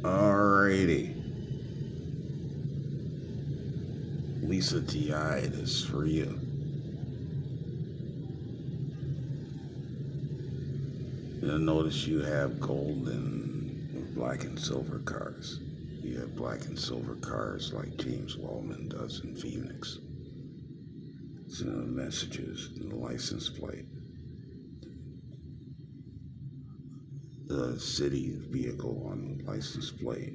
Alrighty. Lisa T.I., it is for you. You'll notice you have gold and black and silver cars. You have black and silver cars like James Wellman does in Phoenix. It's in the messages, in the license plate. The city vehicle on the license plate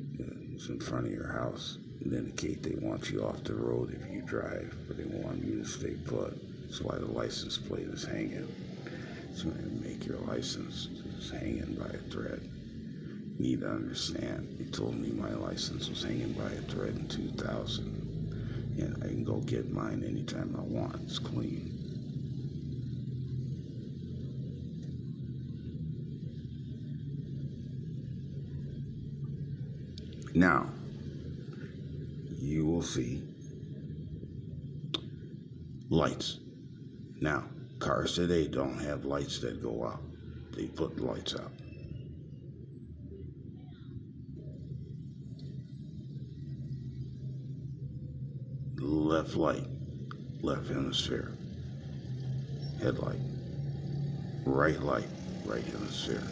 is in front of your house. It indicate they want you off the road if you drive, but they want you to stay put. That's why the license plate is hanging. So make your license is hanging by a thread. You need to understand. They told me my license was hanging by a thread in 2000, and I can go get mine anytime I want. It's clean. Now, you will see lights. Now, cars today don't have lights that go out. They put lights out. Left light, left hemisphere. Headlight. Right light, right hemisphere.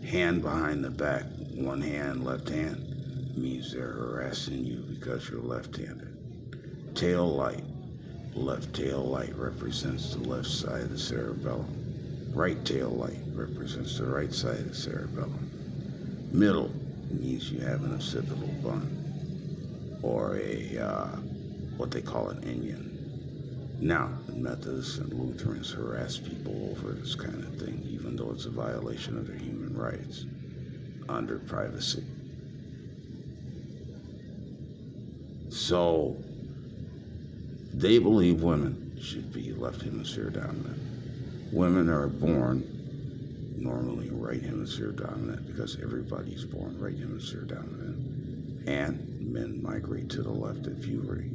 Hand behind the back, one hand, left hand, means they're harassing you because you're left-handed. Tail light, left tail light represents the left side of the cerebellum. Right tail light represents the right side of the cerebellum. Middle means you have an occipital bun, or what they call an onion. Now, the Methodists and Lutherans harass people over this kind of thing, even though it's a violation of their human rights under privacy. So, they believe women should be left hemisphere dominant. Women are born normally right hemisphere dominant because everybody's born right hemisphere dominant. And men migrate to the left at puberty.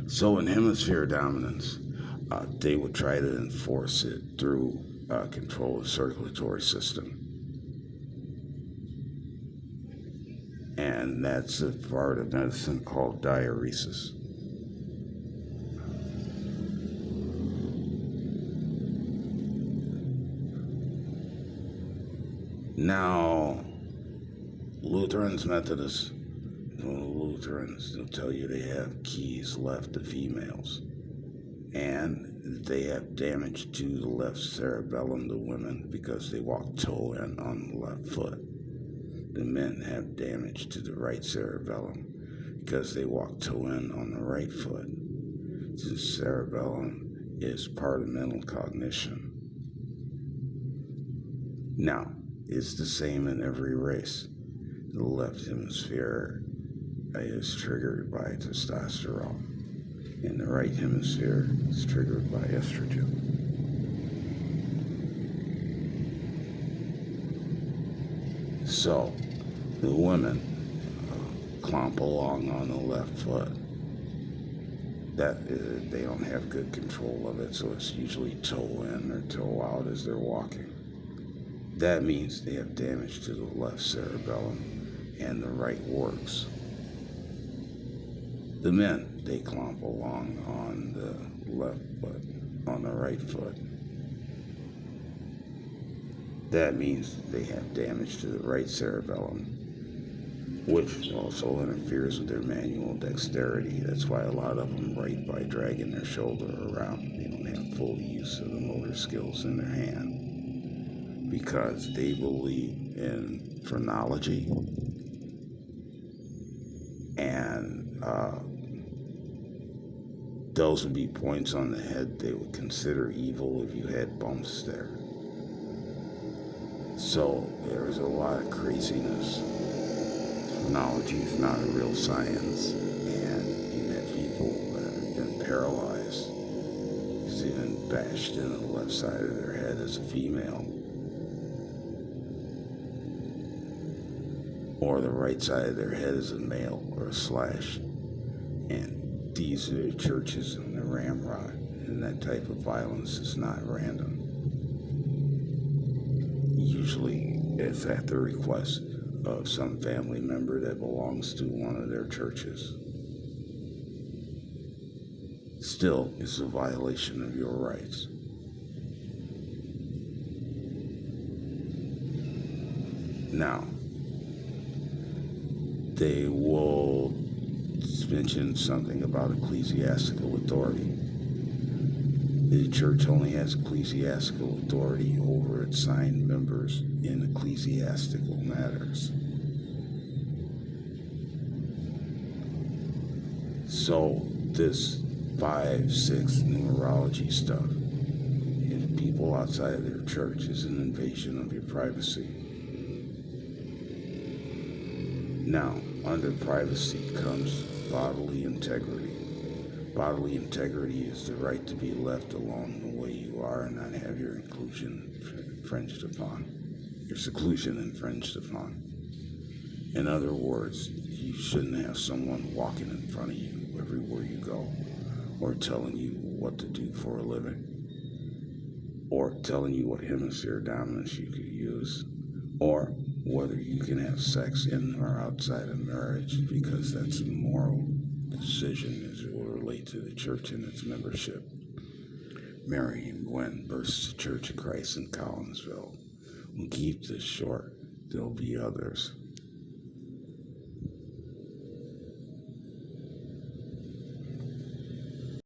So in hemisphere dominance, they would try to enforce it through control of the circulatory system. And that's a part of medicine called diuresis. Now, Lutherans, Methodists, Lutherans, they'll tell you they have keys left to females, and they have damage to the left cerebellum, the women, because they walk toe in on the left foot. The men have damage to the right cerebellum because they walk toe in on the right foot. The cerebellum is part of mental cognition. Now, it's the same in every race. The left hemisphere is triggered by testosterone, and the right hemisphere is triggered by estrogen. So, the women clomp along on the left foot. They don't have good control of it, so it's usually toe in or toe out as they're walking. That means they have damage to the left cerebellum and the right works. The men, they clomp along on the left foot, on the right foot. That means they have damage to the right cerebellum, which also interferes with their manual dexterity. That's why a lot of them write by dragging their shoulder around. They don't have full use of the motor skills in their hand because they believe in phrenology and those would be points on the head they would consider evil if you had bumps there. So there's a lot of craziness. Phrenology is not a real science, and you have people that have been paralyzed because they've been bashed in the left side of their head as a female, or the right side of their head as a male or a slash. And these are the churches and the ramrod and that type of violence is not random. Usually it's at the request of some family member that belongs to one of their churches. Still, it's a violation of your rights. Now, they will mention something about ecclesiastical authority. The church only has ecclesiastical authority over its signed members in ecclesiastical matters. So this 5-6 numerology stuff, if people outside of their church, is an invasion of your privacy. Now, under privacy comes bodily integrity. Bodily integrity is the right to be left alone the way you are and not have your seclusion infringed upon. In other words, you shouldn't have someone walking in front of you everywhere you go, or telling you what to do for a living, or telling you what hemisphere dominance you could use, or whether you can have sex in or outside of marriage, because that's a moral decision as it will relate to the church and its membership. Mary and Gwen versus the Church of Christ in Collinsville. We'll keep this short. There'll be others.